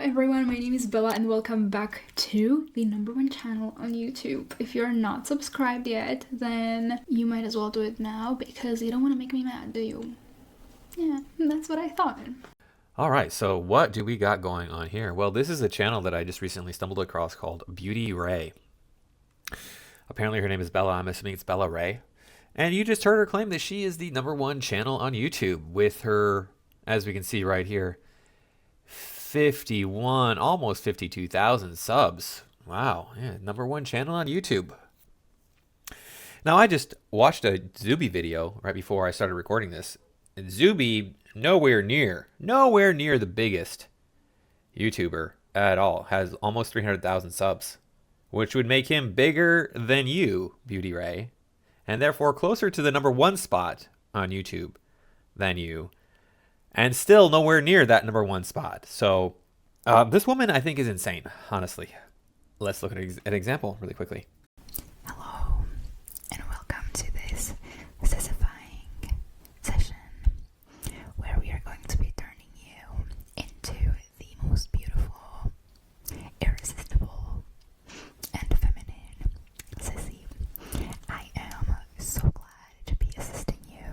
everyone, my name is Bella and welcome back to the #1 channel on YouTube. If you're not subscribed yet, then you might as well do it now because you don't want to make me mad, do you? Yeah, that's what I thought. All right, so what do we got going on here? Well, this is a channel that I just recently stumbled across called Beauty Ray. Apparently her name is Bella. I'm assuming it's Bella Ray. And you just heard her claim that she is the #1 channel on YouTube with her, as we can see right here, 51, almost 52,000 subs. Wow, yeah, #1 channel on YouTube. Now, I just watched a Zuby video right before I started recording this. And Zuby, nowhere near the biggest YouTuber at all, has almost 300,000 subs, which would make him bigger than you, Beauty Ray, and therefore closer to the #1 spot on YouTube than you, and still nowhere near that #1 spot. So this woman, I think, is insane, honestly. Let's look at an example really quickly. Hello, and welcome to this satisfying session where we are going to be turning you into the most beautiful, irresistible, and feminine sissy. I am so glad to be assisting you.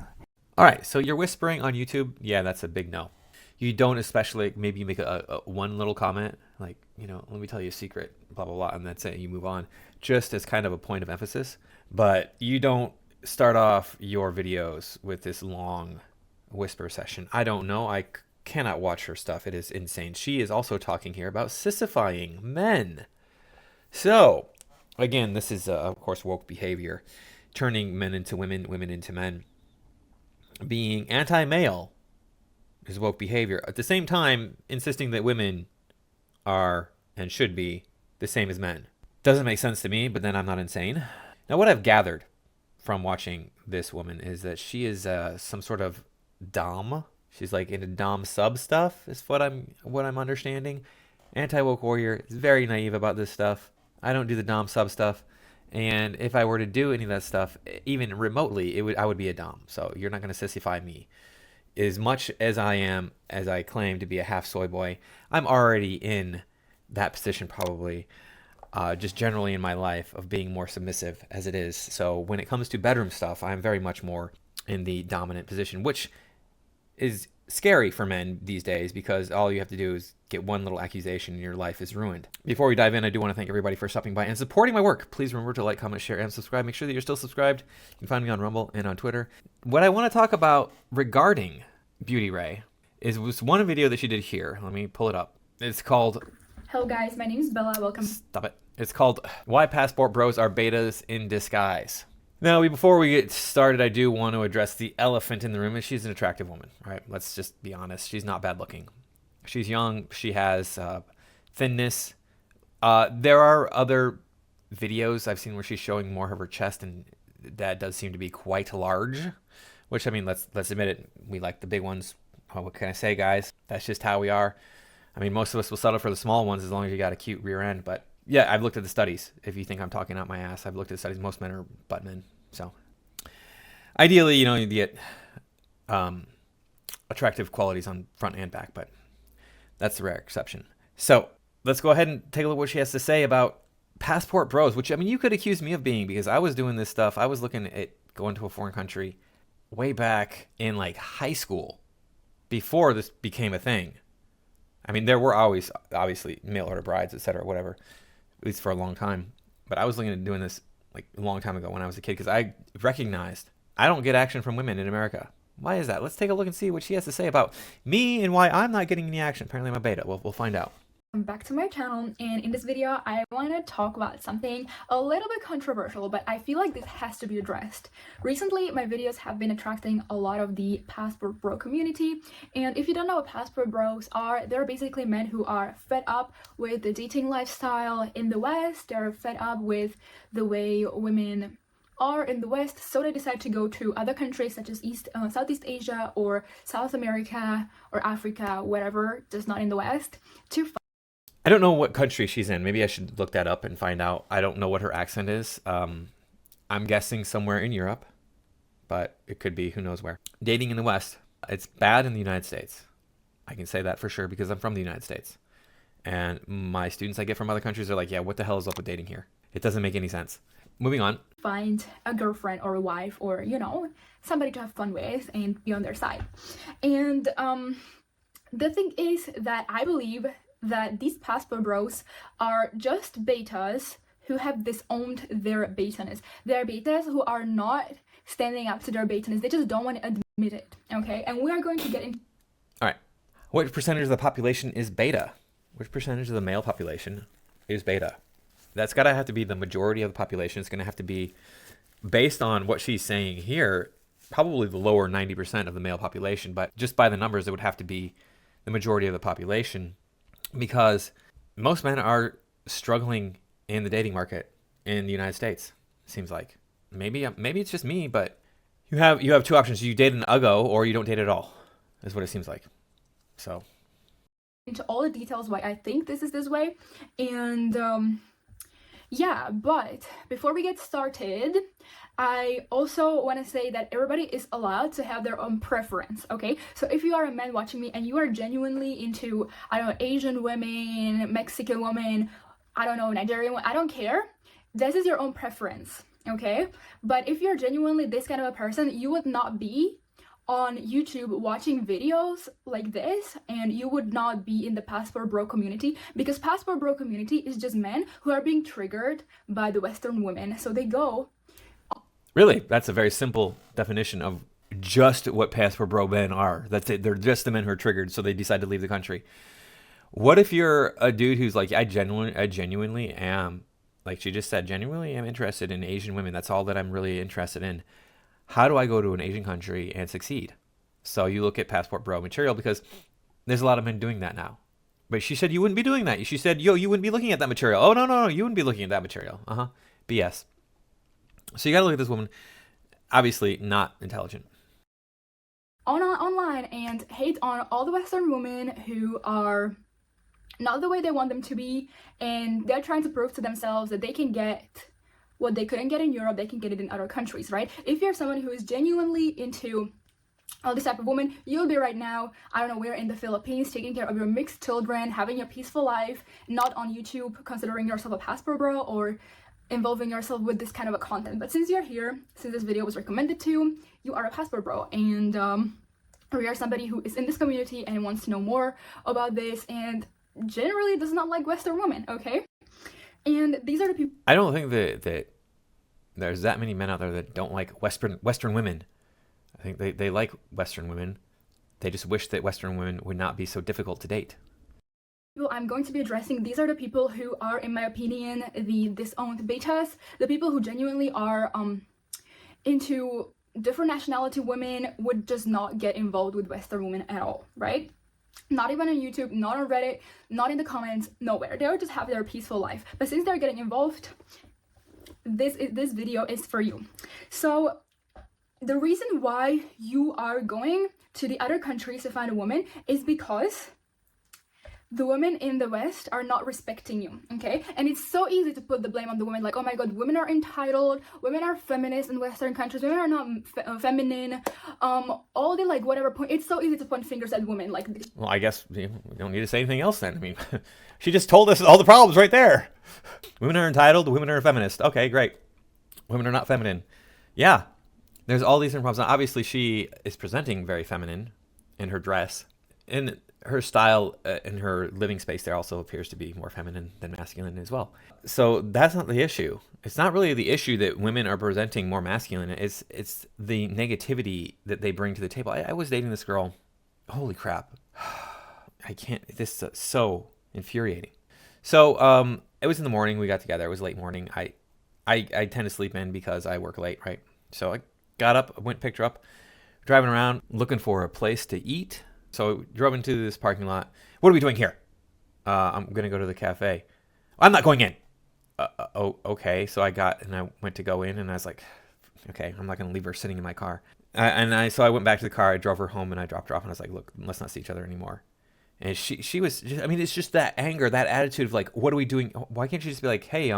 All right, so you're whispering on YouTube. Yeah, that's a big no. You don't, especially maybe you make a one little comment like, let me tell you a secret, blah, blah, blah, and that's it. You move on just as kind of a point of emphasis. But you don't start off your videos with this long whisper session. I don't know. I cannot watch her stuff. It is insane. She is also talking here about sissifying men. So, again, this is, of course, woke behavior, turning men into women, women into men. Being anti-male is woke behavior. At the same time, insisting that women are and should be the same as men. Doesn't make sense to me, but then I'm not insane. Now, what I've gathered from watching this woman is that she is some sort of dom. She's like into dom sub stuff, is what I'm understanding. Anti-woke warrior is very naive about this stuff. I don't do the dom sub stuff. And if I were to do any of that stuff, even remotely, I would be a dom. So you're not going to sissify me. As much as I claim to be a half soy boy, I'm already in that position probably, just generally in my life, of being more submissive as it is. So when it comes to bedroom stuff, I'm very much more in the dominant position, which is scary for men these days because all you have to do is get one little accusation and your life is ruined. Before we dive in, I do want to thank everybody for stopping by and supporting my work. Please remember to like, comment, share, and subscribe. Make sure that you're still subscribed. You can find me on Rumble and on Twitter. What I want to talk about regarding Beauty Ray was one video that she did here. Let me pull it up. It's called... Hello guys, my name is Bella, welcome. Stop it. It's called Why Passport Bros Are Betas in Disguise. Now, before we get started, I do want to address the elephant in the room, and she's an attractive woman, right? Let's just be honest. She's not bad looking. She's young. She has thinness. There are other videos I've seen where she's showing more of her chest, and that does seem to be quite large, which, I mean, let's admit it. We like the big ones. Oh, what can I say, guys? That's just how we are. I mean, most of us will settle for the small ones as long as you got a cute rear end, but yeah, I've looked at the studies. If you think I'm talking out my ass, I've looked at the studies. Most men are butt men. So ideally, you get attractive qualities on front and back, but that's the rare exception. So let's go ahead and take a look at what she has to say about passport bros, which, I mean, you could accuse me of being, because I was doing this stuff. I was looking at going to a foreign country way back in like high school before this became a thing. I mean, there were always, obviously, mail order brides, etc., whatever, at least for a long time. But I was looking at doing this like a long time ago when I was a kid, because I recognized I don't get action from women in America. Why is that? Let's take a look and see what she has to say about me and why I'm not getting any action. Apparently I'm a beta. We'll find out. Back to my channel, and in this video I want to talk about something a little bit controversial, but I feel like this has to be addressed. Recently my videos have been attracting a lot of the passport bro community, and if you don't know what passport bros are, they're basically men who are fed up with the dating lifestyle in the West. They're fed up with the way women are in the West, so they decide to go to other countries such as Southeast Asia or South America or Africa, whatever, just not in the West, to I don't know what country she's in. Maybe I should look that up and find out. I don't know what her accent is. I'm guessing somewhere in Europe, but it could be who knows where. Dating in the West. It's bad in the United States. I can say that for sure because I'm from the United States. And my students I get from other countries are like, yeah, what the hell is up with dating here? It doesn't make any sense. Moving on. Find a girlfriend or a wife or, you know, somebody to have fun with and be on their side. And the thing is that I believe that these passport bros are just betas who have disowned their betaness. They're betas who are not standing up to their betaness. They just don't want to admit it, okay? And we are going to get into... All right. What percentage of the population is beta? Which percentage of the male population is beta? That's got to have to be the majority of the population. It's going to have to be, based on what she's saying here, probably the lower 90% of the male population. But just by the numbers, it would have to be the majority of the population, because most men are struggling in the dating market in the United States. It seems like maybe it's just me, but you have two options: you date an uggo or you don't date at all. Is what it seems like. So into all the details why I think this is this way. And yeah, but before we get started, I also want to say that everybody is allowed to have their own preference, okay? So if you are a man watching me and you are genuinely into, I don't know, Asian women, Mexican women, I don't know, Nigerian women, I don't care. This is your own preference, okay? But if you're genuinely this kind of a person, you would not be on YouTube watching videos like this, and you would not be in the passport bro community, because passport bro community is just men who are being triggered by the Western women. So they go... Really, that's a very simple definition of just what passport bro men are. That's it. They're just the men who are triggered, so they decide to leave the country. What if you're a dude who's like, I genuinely am, like she just said, genuinely am interested in Asian women. That's all that I'm really interested in. How do I go to an Asian country and succeed? So you look at passport bro material, because there's a lot of men doing that now. But she said you wouldn't be doing that. She said, yo, you wouldn't be looking at that material. Oh, no, you wouldn't be looking at that material. BS. So you got to look at this woman, obviously not intelligent. Online and hate on all the Western women who are not the way they want them to be, and they're trying to prove to themselves that they can get what they couldn't get in Europe, they can get it in other countries, right? If you're someone who is genuinely into all this type of woman, you'll be right now, I don't know, we're in the Philippines, taking care of your mixed children, having a peaceful life, not on YouTube, considering yourself a passport bro or involving yourself with this kind of a content. But since you're here, since this video was recommended to you, you are a passport bro, and we are somebody who is in this community and wants to know more about this, and generally does not like Western women, okay? And these are the people... I don't think that there's that many men out there that don't like Western women. I think they like Western women. They just wish that Western women would not be so difficult to date. I'm going to be addressing, these are the people who are, in my opinion, the disowned betas, the people who genuinely are into different nationality women, would just not get involved with Western women at all, right? Not even on YouTube, not on Reddit, not in the comments, nowhere. They'll just have their peaceful life. But since they're getting involved, this video is for you. So the reason why you are going to the other countries to find a woman is because the women in the West are not respecting you, okay? And it's so easy to put the blame on the women, like, oh my god, women are entitled, women are feminist in Western countries, women are not feminine, all the, like, whatever point. It's so easy to point fingers at women, like... Well, I guess we don't need to say anything else then. I mean, she just told us all the problems right there. Women are entitled, women are feminist. Okay, great. Women are not feminine. Yeah, there's all these different problems. Now, obviously, she is presenting very feminine in her dress. In her style, in her living space there also appears to be more feminine than masculine as well. So that's not the issue. It's not really the issue that women are presenting more masculine. It's the negativity that they bring to the table. I was dating this girl. Holy crap. I can't. This is so infuriating. So it was in the morning. We got together. It was late morning. I tend to sleep in because I work late, right? So I got up, went, picked her up, driving around looking for a place to eat. So we drove into this parking lot. What are we doing here? I'm going to go to the cafe. I'm not going in. Okay. So I went to go in, and I was like, okay, I'm not going to leave her sitting in my car. So I went back to the car. I drove her home, and I dropped her off, and I was like, look, let's not see each other anymore. And she was just, I mean, it's just that anger, that attitude of like, what are we doing? Why can't you just be like, hey,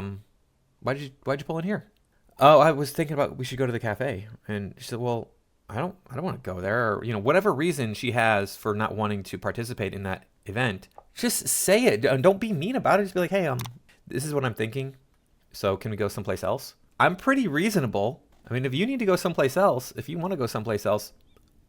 why'd you pull in here? Oh, I was thinking about we should go to the cafe. And she said, well, I don't want to go there, or, whatever reason she has for not wanting to participate in that event, just say it. Don't be mean about it. Just be like, hey, this is what I'm thinking. So can we go someplace else? I'm pretty reasonable. I mean, if you need to go someplace else, if you want to go someplace else,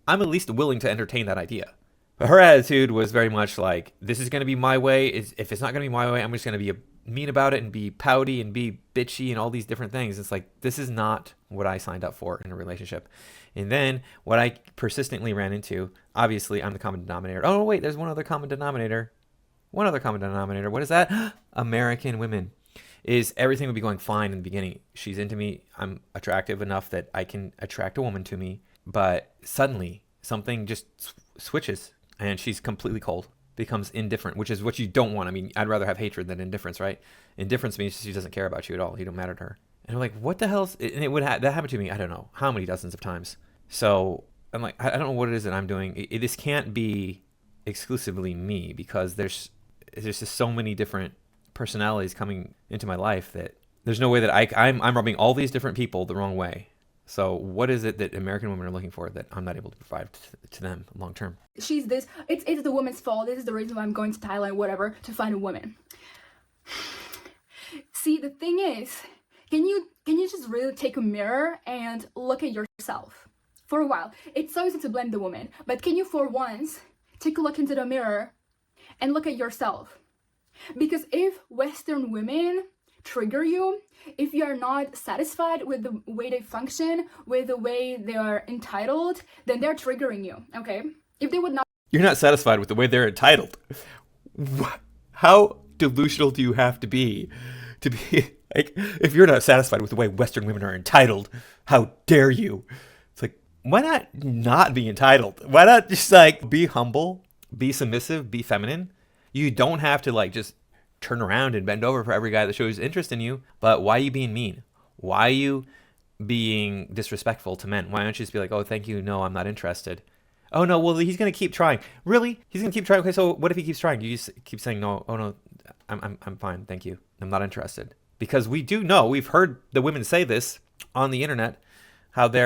I'm at least willing to entertain that idea. But her attitude was very much like, this is going to be my way. If it's not going to be my way, I'm just going to be mean about it and be pouty and be bitchy and all these different things. It's like, this is not what I signed up for in a relationship. And then what I persistently ran into, obviously I'm the common denominator. Oh, wait, there's one other common denominator. One other common denominator. What is that? American women. Is everything would be going fine in the beginning. She's into me. I'm attractive enough that I can attract a woman to me. But suddenly something just switches and she's completely cold, becomes indifferent, which is what you don't want. I mean, I'd rather have hatred than indifference, right? Indifference means she doesn't care about you at all. You don't matter to her. And I'm like, what the hell? And that happened to me, I don't know how many dozens of times. So I'm like, I don't know what it is that I'm doing. This can't be exclusively me, because there's just so many different personalities coming into my life that there's no way that I'm rubbing all these different people the wrong way. So what is it that American women are looking for that I'm not able to provide to them long term? She's this, it's the woman's fault. This is the reason why I'm going to Thailand, whatever, to find a woman. See, the thing is, can you just really take a mirror and look at yourself for a while? It's so easy to blame the woman, but can you for once take a look into the mirror and look at yourself? Because if Western women trigger you, if you are not satisfied with the way they function, with the way they are entitled, then they're triggering you, okay? If they would not... You're not satisfied with the way they're entitled. How delusional do you have to be like, if you're not satisfied with the way Western women are entitled, how dare you? It's like, why not be entitled? Why not just like be humble, be submissive, be feminine? You don't have to like just turn around and bend over for every guy that shows interest in you. But why are you being mean? Why are you being disrespectful to men? Why don't you just be like, oh, thank you, no, I'm not interested. Oh no, well, he's gonna keep trying. Really? He's gonna keep trying. Okay, so what if he keeps trying? You just keep saying no. Oh no, I'm fine, thank you. I'm not interested. Because we do know, we've heard the women say this on the internet, how they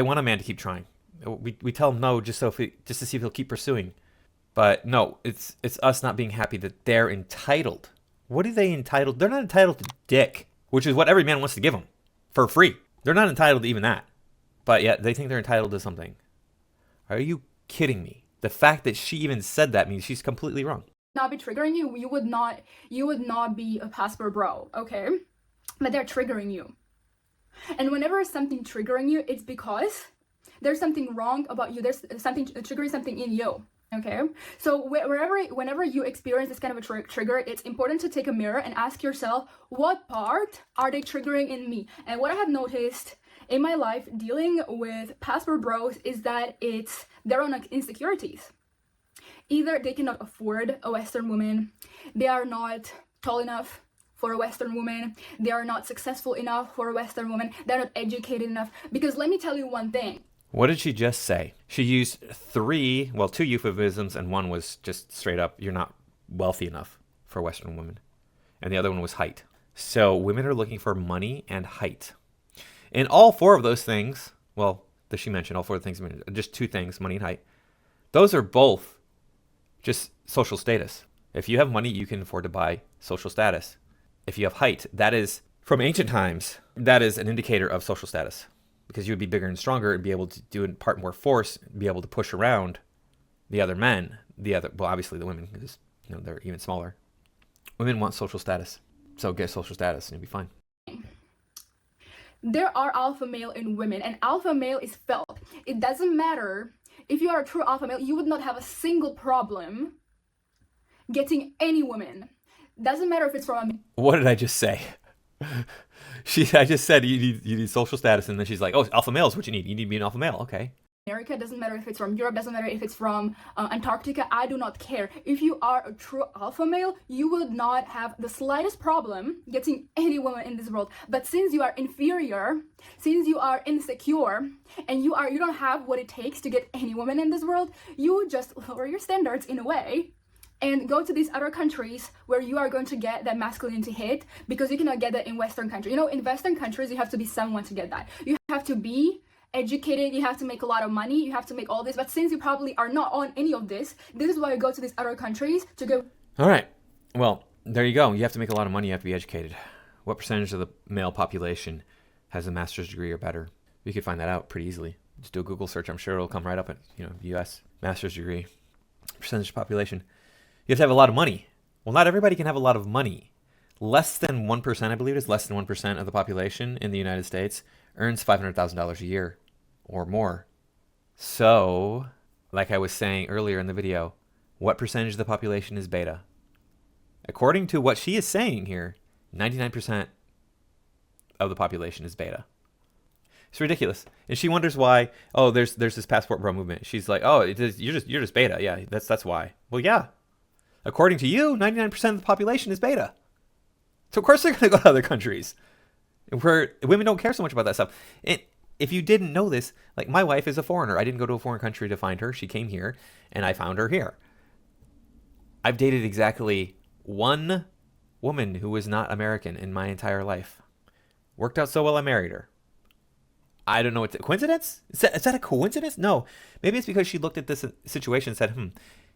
want a man to keep trying. We tell them no just to see if he'll keep pursuing. But no, it's us not being happy that they're entitled. What are they entitled? They're not entitled to dick, which is what every man wants to give them for free. They're not entitled to even that. But yet they think they're entitled to something. Are you kidding me? The fact that she even said that means she's completely wrong. Not be triggering you, you would not be a passport bro, okay? But they're triggering you. And whenever something triggering you, it's because there's something wrong about you. There's something triggering something in you. Okay, so whenever you experience this kind of a trigger, it's important to take a mirror and ask yourself, what part are they triggering in me? And what I have noticed in my life dealing with passport bros is that it's their own insecurities. Either they cannot afford a Western woman, they are not tall enough for a Western woman, they are not successful enough for a Western woman, they're not educated enough. Because let me tell you one thing. What did she just say? She used two euphemisms, and one was just straight up, you're not wealthy enough for a Western woman. And the other one was height. So women are looking for money and height. And all four of those things, well, that she mentioned, all four of the things, just two things, money and height, those are both just social status. If you have money, you can afford to buy social status. If you have height, that is, from ancient times, that is an indicator of social status. Because you would be bigger and stronger and be able to do part more force, be able to push around the other men, well, obviously the women, because they're even smaller. Women want social status, so get social status and you'll be fine. There are alpha male in women, and alpha male is felt. It doesn't matter if you are a true alpha male, you would not have a single problem getting any woman. Doesn't matter if it's from. What did I just say? I just said you need social status, and then she's like, oh, alpha male is what you need. You need to be an alpha male. Okay. America, doesn't matter if it's from Europe, doesn't matter if it's from Antarctica, I do not care. If you are a true alpha male, you would not have the slightest problem getting any woman in this world. But since you are inferior, since you are insecure, and you don't have what it takes to get any woman in this world, you just lower your standards in a way and go to these other countries where you are going to get that masculinity hit, because you cannot get that in Western countries. In Western countries, you have to be someone to get that. You have to be educated, you have to make a lot of money, you have to make all this. But since you probably are not on any of this is why you go to these other countries to go. All right. Well, there you go. You have to make a lot of money. You have to be educated. What percentage of the male population has a master's degree or better? You could find that out pretty easily. Just do a Google search. I'm sure it'll come right up at, U.S. master's degree percentage of population. You have to have a lot of money. Well, not everybody can have a lot of money. Less than 1%, I believe it is less than 1% of the population in the United States earns $500,000 a year or more. So, like I was saying earlier in the video, what percentage of the population is beta? According to what she is saying here, 99% of the population is beta. It's ridiculous. And she wonders why, there's this passport bro movement. She's like, you're just beta. Yeah, that's why. Well, yeah. According to you, 99% of the population is beta. So of course they're going to go to other countries where women don't care so much about that stuff. And if you didn't know this, like my wife is a foreigner. I didn't go to a foreign country to find her. She came here and I found her here. I've dated exactly one woman who was not American in my entire life. Worked out so well I married her. I don't know. It's a coincidence? Is that a coincidence? No. Maybe it's because she looked at this situation and said,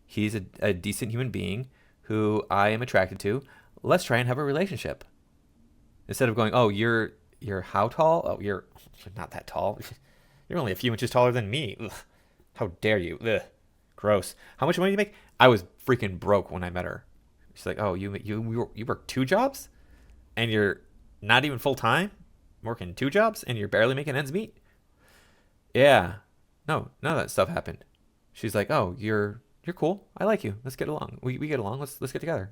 he's a decent human being who I am attracted to. Let's try and have a relationship. Instead of going, you're how tall? Oh, you're not that tall. You're only a few inches taller than me. Ugh. How dare you? Ugh. Gross. How much money do you make? I was freaking broke when I met her. She's like, you work 2 jobs? And you're not even full time? Working 2 jobs? And you're barely making ends meet? Yeah. No, none of that stuff happened. She's like, you're cool. I like you. Let's get along. We get along. Let's get together.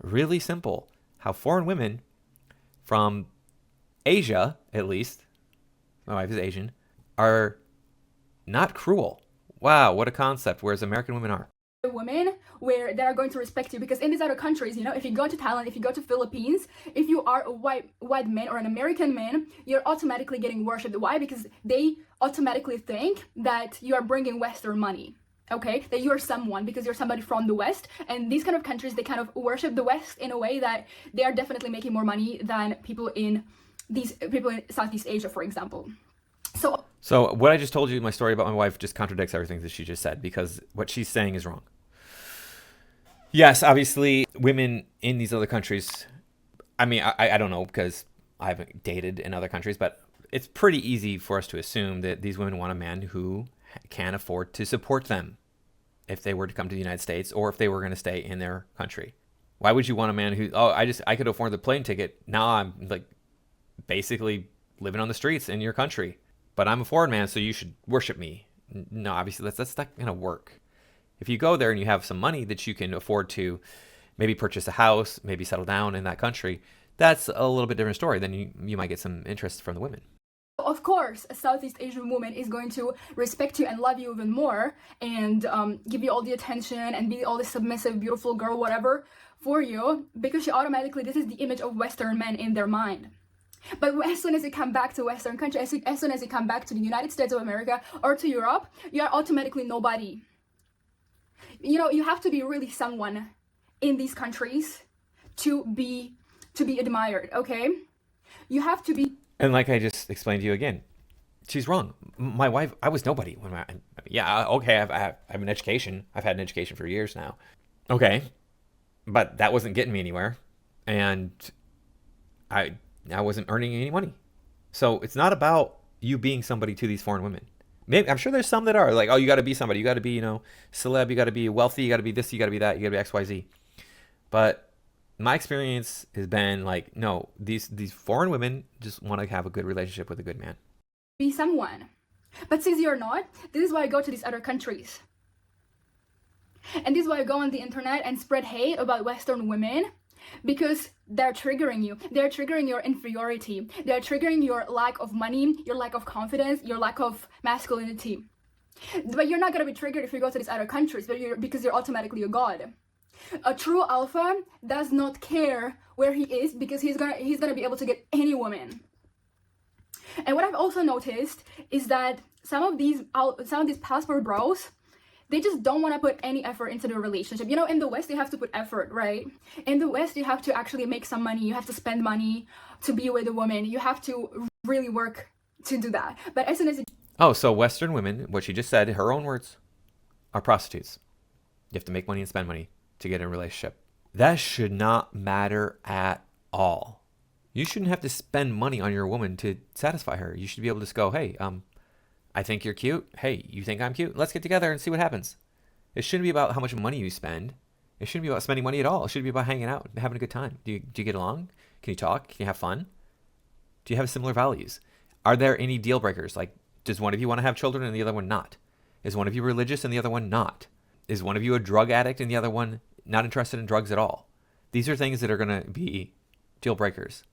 Really simple. How foreign women from Asia, at least, my wife is Asian, are not cruel. Wow, what a concept. Whereas American women are. Women where they are going to respect you, because in these other countries, if you go to Thailand, if you go to Philippines, if you are a white man or an American man, you're automatically getting worshipped. Why? Because they automatically think that you are bringing Western money. Okay, that you're someone because you're somebody from the West. And these kind of countries, they kind of worship the West in a way that they are definitely making more money than people in Southeast Asia, for example. So what I just told you, my story about my wife, just contradicts everything that she just said, because what she's saying is wrong. Yes, obviously, women in these other countries, I don't know because I haven't dated in other countries, but it's pretty easy for us to assume that these women want a man who can afford to support them if they were to come to the United States or if they were going to stay in their country. Why would you want a man who, I could afford the plane ticket. Now I'm like basically living on the streets in your country, but I'm a foreign man, so you should worship me. No, obviously that's not going to work. If you go there and you have some money that you can afford to maybe purchase a house, maybe settle down in that country, that's a little bit different story. Then you might get some interest from the women. Of course, a Southeast Asian woman is going to respect you and love you even more and give you all the attention and be all the submissive, beautiful girl, whatever, for you, because this is the image of Western men in their mind. But as soon as you come back to Western country, as soon as you come back to the United States of America or to Europe, you are automatically nobody. You have to be really someone in these countries to be admired, okay? You have to be. And like I just explained to you again, she's wrong. My wife, I was nobody when I have an education. I've had an education for years now. Okay, but that wasn't getting me anywhere, and I wasn't earning any money. So it's not about you being somebody to these foreign women. Maybe I'm sure there's some that are like, you got to be somebody. You got to be, celeb. You got to be wealthy. You got to be this. You got to be that. You got to be X, Y, Z. But my experience has been like, no, these foreign women just want to have a good relationship with a good man. Be someone. But since you're not, this is why I go to these other countries. And this is why I go on the internet and spread hate about Western women, because they're triggering you. They're triggering your inferiority. They're triggering your lack of money, your lack of confidence, your lack of masculinity. But you're not going to be triggered if you go to these other countries, because you're automatically a god. A true alpha does not care where he is, because he's gonna be able to get any woman. And what I've also noticed is that some of these passport bros, they just don't want to put any effort into the relationship. In the West, you have to put effort, right? In the West, you have to actually make some money. You have to spend money to be with a woman. You have to really work to do that. But as soon as Oh, so Western women, what she just said, her own words, are prostitutes. You have to make money and spend money to get in a relationship. That should not matter at all. You shouldn't have to spend money on your woman to satisfy her. You should be able to just go, hey, I think you're cute. Hey, you think I'm cute? Let's get together and see what happens. It shouldn't be about how much money you spend. It shouldn't be about spending money at all. It should be about hanging out and having a good time. Do you get along? Can you talk? Can you have fun? Do you have similar values? Are there any deal breakers? Like, does one of you want to have children and the other one not? Is one of you religious and the other one not? Is one of you a drug addict and the other one not interested in drugs at all? These are things that are going to be deal breakers.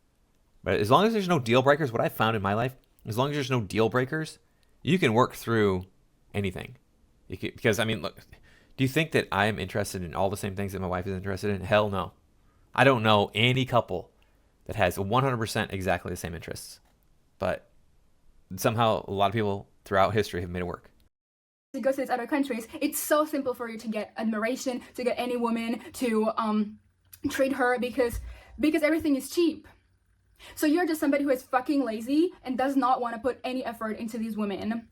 But as long as there's no deal breakers, what I've found in my life, as long as there's no deal breakers, you can work through anything. Because, I mean, look, do you think that I am interested in all the same things that my wife is interested in? Hell no. I don't know any couple that has 100% exactly the same interests. But somehow a lot of people throughout history have made it work. To go to these other countries, it's so simple for you to get admiration, to get any woman to treat her because everything is cheap. So you're just somebody who is fucking lazy and does not want to put any effort into these women.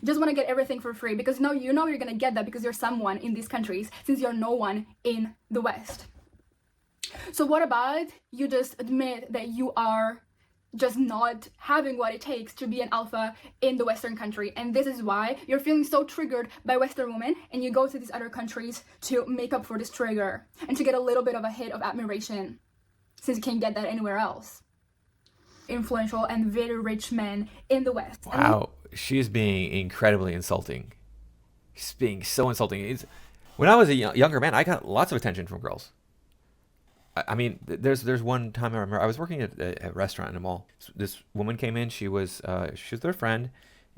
Just want to get everything for free because you know you're gonna get that because you're someone in these countries since you're no one in the West. So what about you just admit that you are just not having what it takes to be an alpha in the Western country, and this is why you're feeling so triggered by Western women and you go to these other countries to make up for this trigger and to get a little bit of a hit of admiration since you can't get that anywhere else. Influential and very rich men in the West. Wow, she's being incredibly insulting. She's being so insulting. When I was a younger man, I got lots of attention from girls. I mean, there's one time I remember I was working at a restaurant in a mall. This woman came in. She was their friend,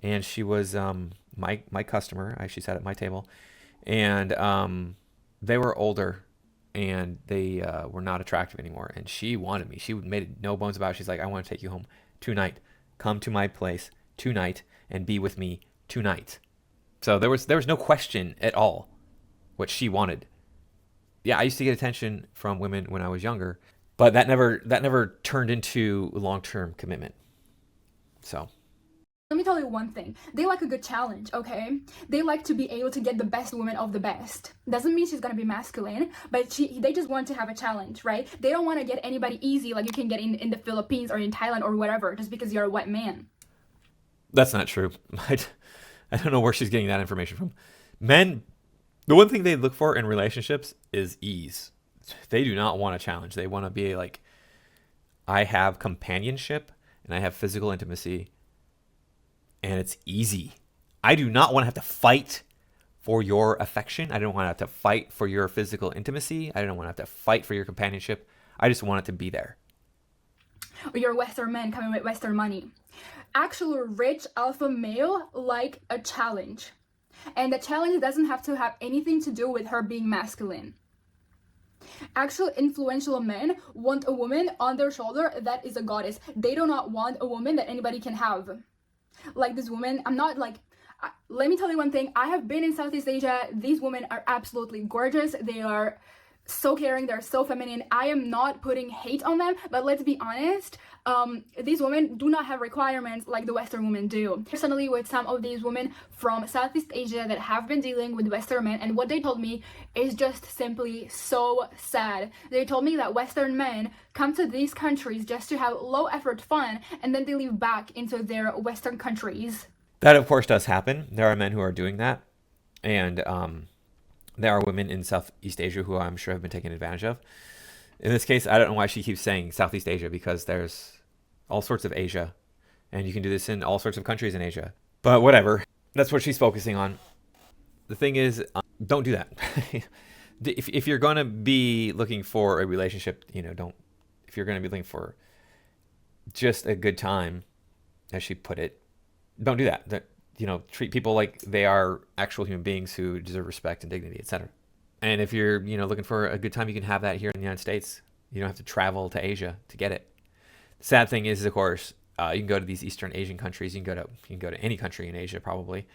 and she was my customer. She sat at my table, and they were older, and they were not attractive anymore. And she wanted me. She made no bones about it. She's like, I want to take you home tonight. Come to my place tonight and be with me tonight. So there was no question at all what she wanted. Yeah, I used to get attention from women when I was younger, but that never turned into long-term commitment. So let me tell you one thing. They like a good challenge, okay? They like to be able to get the best woman of the best. Doesn't mean she's gonna be masculine, but they just want to have a challenge, right? They don't want to get anybody easy like you can get in the Philippines or in Thailand or whatever just because you're a white man. That's not true. I don't know where she's getting that information from. Men, the one thing they look for in relationships is ease. They do not want a challenge. They want to be like, I have companionship and I have physical intimacy and it's easy. I do not want to have to fight for your affection. I don't want to have to fight for your physical intimacy. I don't want to have to fight for your companionship. I just want it to be there. Or you're a Western man coming with Western money. Actual rich alpha male like a challenge. And the challenge doesn't have to have anything to do with her being masculine. Actual influential men want a woman on their shoulder that is a goddess. They do not want a woman that anybody can have. Like this woman, let me tell you one thing. I have been in Southeast Asia. These women are absolutely gorgeous. They are so caring, they're so feminine. I am not putting hate on them, but let's be honest, these women do not have requirements like the Western women do. Personally, with some of these women from Southeast Asia that have been dealing with Western men, and what they told me is just simply so sad. They told me that Western men come to these countries just to have low effort fun, and then they leave back into their Western countries. That of course does happen. There are men who are doing that, and there are women in Southeast Asia who I'm sure have been taken advantage of. In this case, I don't know why she keeps saying Southeast Asia, because there's all sorts of Asia, and you can do this in all sorts of countries in Asia. But whatever, that's what she's focusing on. The thing is, don't do that. If you're going to be looking for a relationship, if you're going to be looking for just a good time, as she put it, don't do that. Treat people like they are actual human beings who deserve respect and dignity, etc. And if you're, looking for a good time, you can have that here in the United States. You don't have to travel to Asia to get it. The sad thing is, of course, you can go to these Eastern Asian countries. You can go to any country in Asia probably,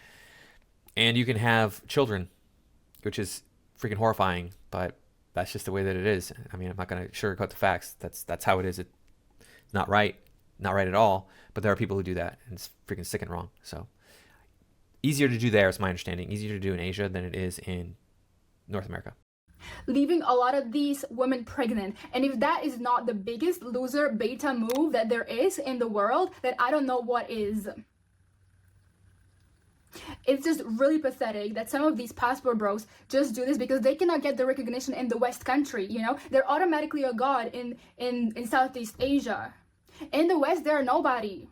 and you can have children, which is freaking horrifying. But that's just the way that it is. I mean, I'm not going to sugarcoat the facts. That's how it is. It's not right at all. But there are people who do that, and it's freaking sick and wrong. So Easier to do there, is my understanding. Easier to do in Asia than it is in North America. Leaving a lot of these women pregnant. And if that is not the biggest loser beta move that there is in the world, then I don't know what is. It's just really pathetic that some of these passport bros just do this because they cannot get the recognition in the West country, you know? They're automatically a god in Southeast Asia. In the West, they're nobody.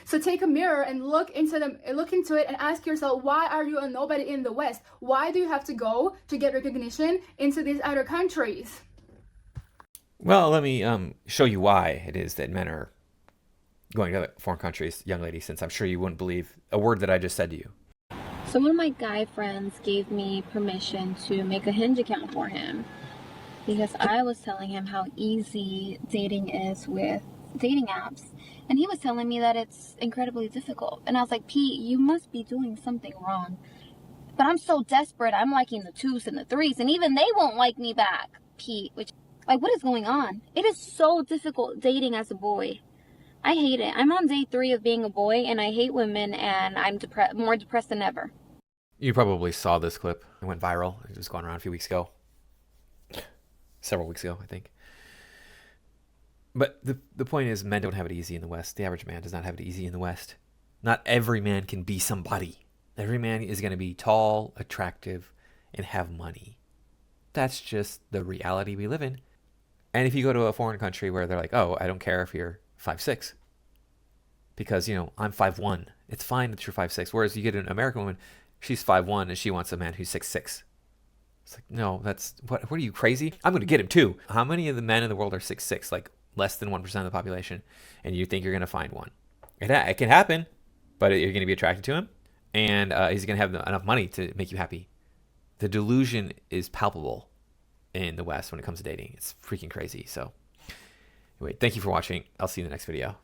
So take a mirror and look into it and ask yourself, why are you a nobody in the West? Why do you have to go to get recognition into these other countries? Well, let me show you why it is that men are going to foreign countries, young lady, since I'm sure you wouldn't believe a word that I just said to you. So one of my guy friends gave me permission to make a Hinge account for him because I was telling him how easy dating is with dating apps, and he was telling me that it's incredibly difficult. And I was like, Pete, you must be doing something wrong. But I'm so desperate, I'm liking the 2s and the 3s, and even they won't like me back, Pete. Which, like, what is going on? It is so difficult dating as a boy. I hate it. I'm on day 3 of being a boy, and I hate women, and I'm more depressed than ever. You probably saw this clip. It went viral. It was going around a few weeks ago. Several weeks ago, I think. But the point is, men don't have it easy in the West. The average man does not have it easy in the West. Not every man can be somebody. Every man is going to be tall, attractive, and have money. That's just the reality we live in. And if you go to a foreign country where they're like, oh, I don't care if you're 5'6", because, you know, I'm 5'1". It's fine that you're 5'6". Whereas you get an American woman, she's 5'1", and she wants a man who's 6'6". It's like, no, that's, what are you, crazy? I'm going to get him too. How many of the men in the world are 6'6"? Like, less than 1% of the population, and you think you're going to find one. It can happen, but you're going to be attracted to him, and he's going to have enough money to make you happy. The delusion is palpable in the West when it comes to dating. It's freaking crazy. So anyway, thank you for watching. I'll see you in the next video.